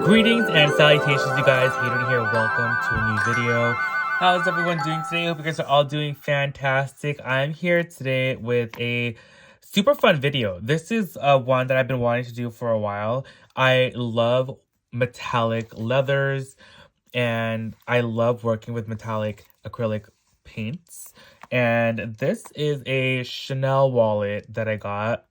Greetings and salutations, you guys. Hadrian here. Welcome to a new video. How's everyone doing today? I hope you guys are all doing fantastic. I'm here today with a super fun video. This is one that I've been wanting to do for a while. I love metallic leathers and I love working with metallic acrylic paints. And this is a Chanel wallet that I got.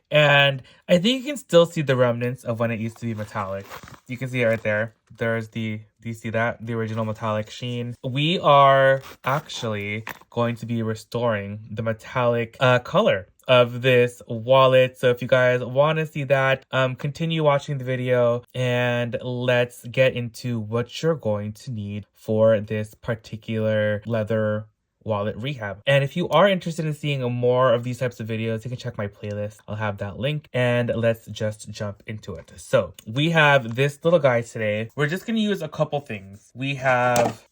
And I think you can still see the remnants of when it used to be metallic. You can see it right there. There's do you see that? The original metallic sheen. We are actually going to be restoring the metallic color of this wallet. So if you guys want to see that, continue watching the video and let's get into what you're going to need for this particular leather wallet rehab. And if you are interested in seeing more of these types of videos, you can check my playlist. I'll have that link, and let's just jump into it. So we have this little guy today. We're just going to use a couple things. We have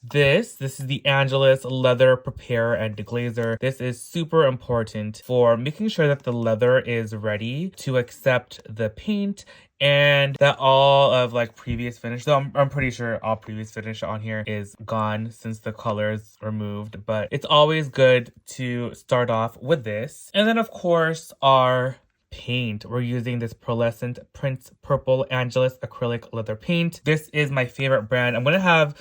this is the Angelus leather prepare and deglazer. This is super important for making sure that the leather is ready to accept the paint and that all of like previous finish, though I'm pretty sure all previous finish on here is gone since the color is removed, but it's always good to start off with this. And then of course our paint. We're using this pearlescent Prince Purple Angelus acrylic leather paint. This is my favorite brand. I'm going to have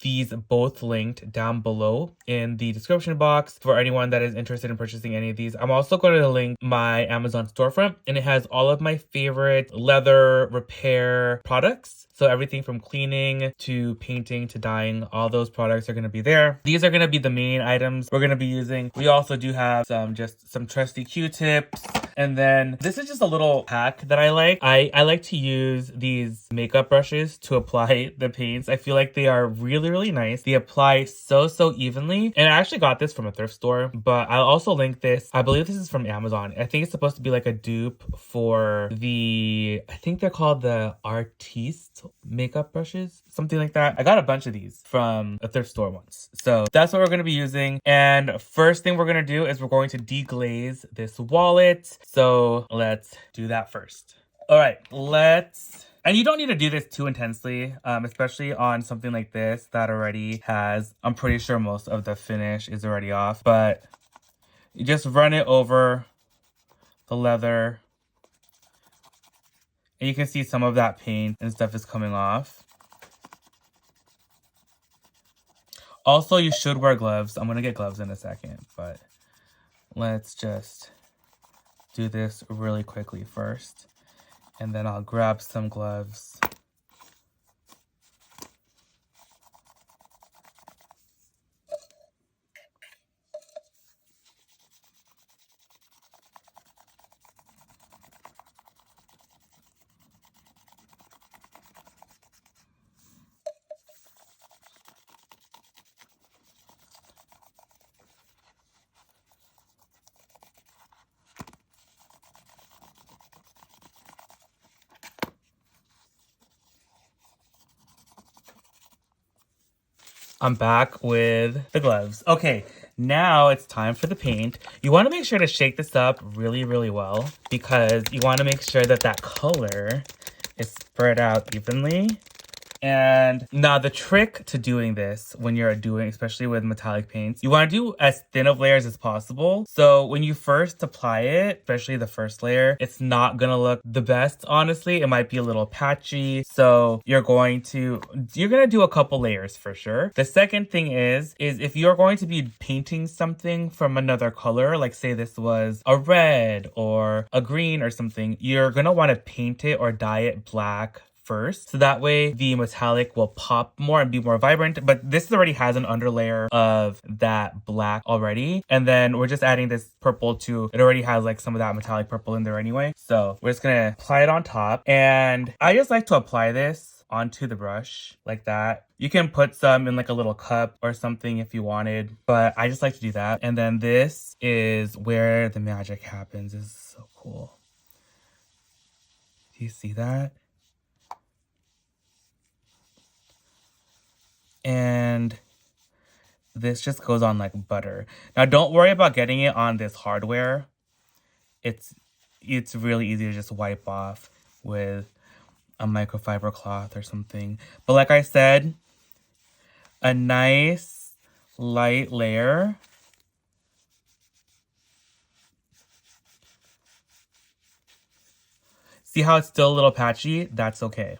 these both linked down below in the description box for anyone that is interested in purchasing any of these. I'm also going to link my Amazon storefront, and it has all of my favorite leather repair products. So everything from cleaning to painting to dyeing, all those products are going to be there. These are going to be the main items we're going to be using. We also do have some trusty Q-tips. And then this is just a little hack that I like. I like to use these makeup brushes to apply the paints. I feel like they are really, really nice. They apply so evenly. And I actually got this from a thrift store, but I'll also link this. I believe this is from Amazon. I think it's supposed to be like a dupe for I think they're called the Artiste makeup brushes, something like that. I got a bunch of these from a thrift store once. So that's what we're going to be using. And first thing we're going to do is we're going to deglaze this wallet. So let's do that first. All right, and you don't need to do this too intensely, especially on something like this that already has, I'm pretty sure most of the finish is already off, but you just run it over the leather and you can see some of that paint and stuff is coming off. Also, you should wear gloves. I'm going to get gloves in a second, but let's just do this really quickly first, and then I'll grab some gloves. I'm back with the gloves. Okay, now it's time for the paint. You want to make sure to shake this up really, really well because you want to make sure that that color is spread out evenly. And now the trick to doing this when you're doing, especially with metallic paints, you want to do as thin of layers as possible. So when you first apply it, especially the first layer, it's not going to look the best, honestly. It might be a little patchy. So you're going to do a couple layers for sure. The second thing is if you're going to be painting something from another color, like say this was a red or a green or something, you're going to want to paint it or dye it black first, so that way the metallic will pop more and be more vibrant. But this already has an underlayer of that black already, and then we're just adding this purple to it. Already has like some of that metallic purple in there anyway, so we're just gonna apply it on top. And I just like to apply this onto the brush like that. You can put some in like a little cup or something if you wanted, but I just like to do that. And then this is where the magic happens. This is so cool. Do you see that? And this just goes on like butter. Now, don't worry about getting it on this hardware. It's really easy to just wipe off with a microfiber cloth or something. But like I said, a nice light layer. See how it's still a little patchy? That's okay.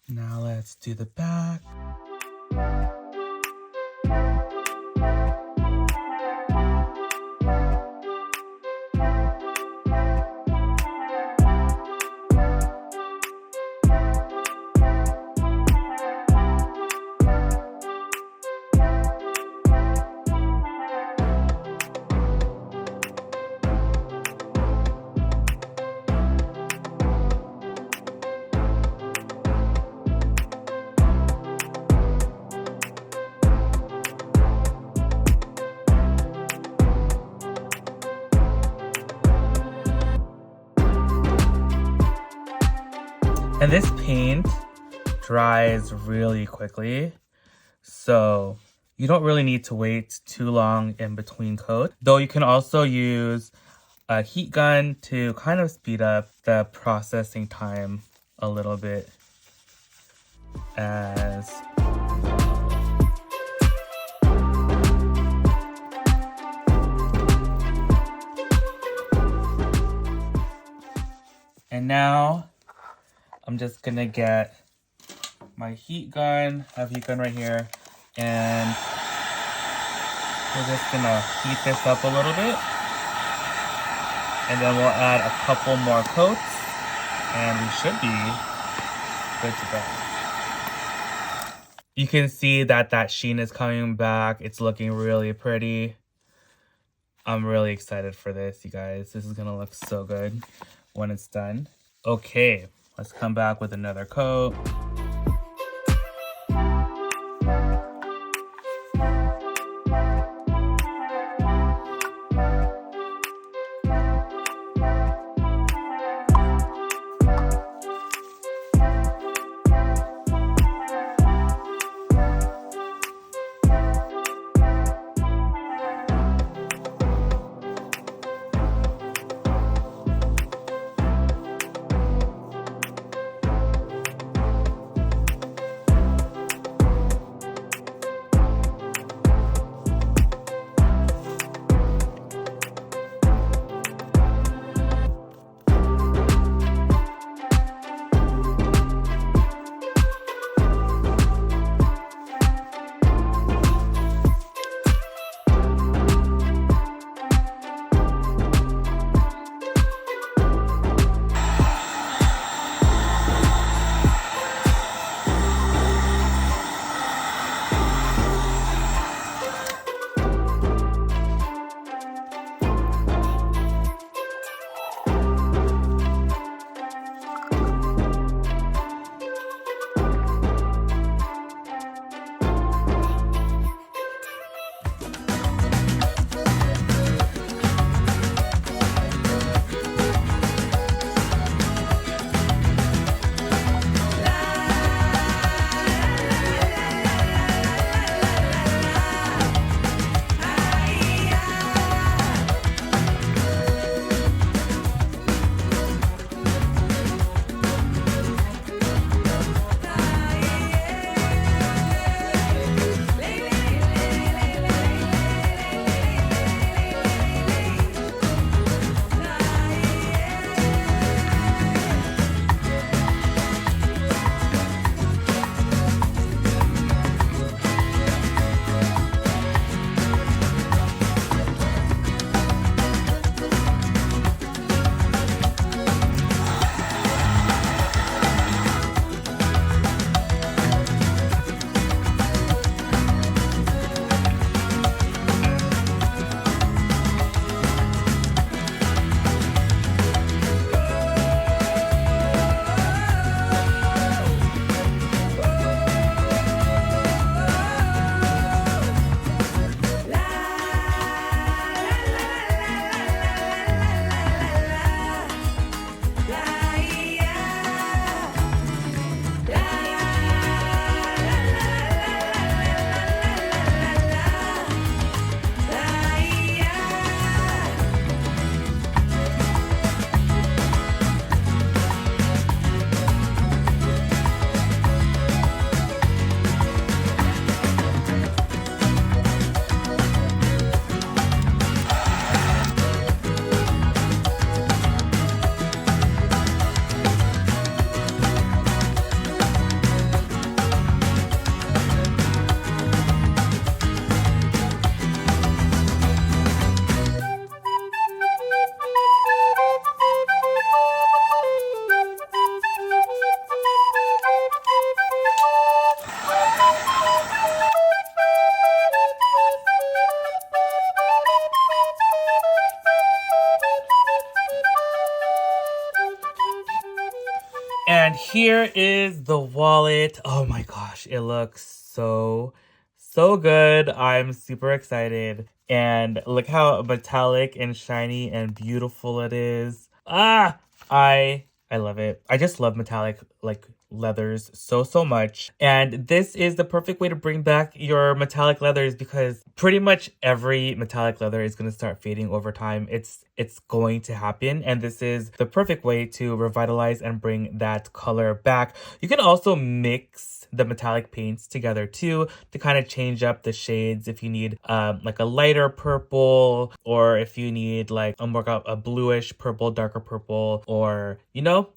Now let's do the back. And this paint dries really quickly, so you don't really need to wait too long in between coats. Though you can also use a heat gun to kind of speed up the processing time a little bit. And now I'm just gonna get my heat gun. I have a heat gun right here, and we're just gonna heat this up a little bit, and then we'll add a couple more coats, and we should be good to go. You can see that that sheen is coming back. It's looking really pretty. I'm really excited for this, you guys. This is gonna look so good when it's done. Okay, let's come back with another coat. here is the wallet. Oh my gosh, it looks so good. I'm super excited. And look how metallic and shiny and beautiful it is. I love it. I just love metallic like leathers so much. And this is the perfect way to bring back your metallic leathers because pretty much every metallic leather is going to start fading over time. It's going to happen, and this is the perfect way to revitalize and bring that color back. You can also mix the metallic paints together too to kind of change up the shades if you need like a lighter purple, or if you need like a bluish purple, darker purple, or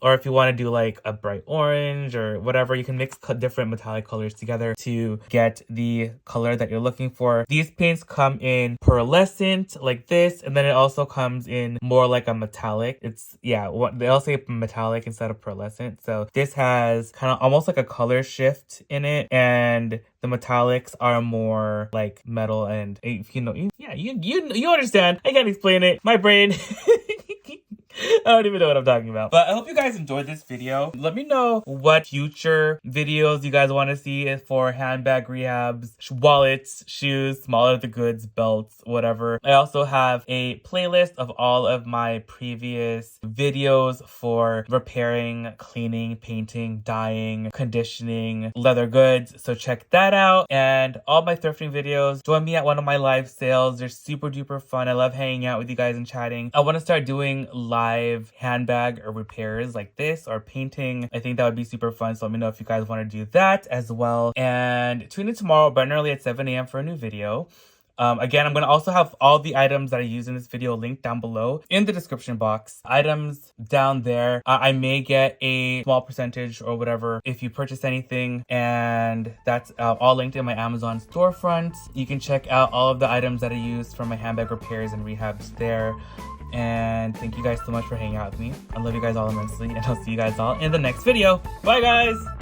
or if you want to do like a bright orange or whatever. You can mix different metallic colors together to get the color that you're looking for. These paints come in pearlescent like this, and then it also comes in more like a metallic. They all say metallic instead of pearlescent. So this has kind of almost like a color shift in it, and the metallics are more like metal, and you understand. I can't explain it. My brain. I don't even know what I'm talking about. But I hope you guys enjoyed this video. Let me know what future videos you guys want to see for handbag rehabs, wallets, shoes, smaller the goods, belts, whatever. I also have a playlist of all of my previous videos for repairing, cleaning, painting, dyeing, conditioning, leather goods. So check that out. And all my thrifting videos. Join me at one of my live sales. They're super duper fun. I love hanging out with you guys and chatting. I want to start doing live handbag or repairs like this, or painting. I think that would be super fun. So let me know if you guys want to do that as well. And tune in tomorrow bright and early at 7 a.m. for a new video. Again, I'm going to also have all the items that I use in this video linked down below in the description box. Items down there. I may get a small percentage or whatever if you purchase anything. And that's all linked in my Amazon storefront. You can check out all of the items that I use for my handbag repairs and rehabs there. And thank you guys so much for hanging out with me. I love you guys all immensely, and I'll see you guys all in the next video. Bye, guys!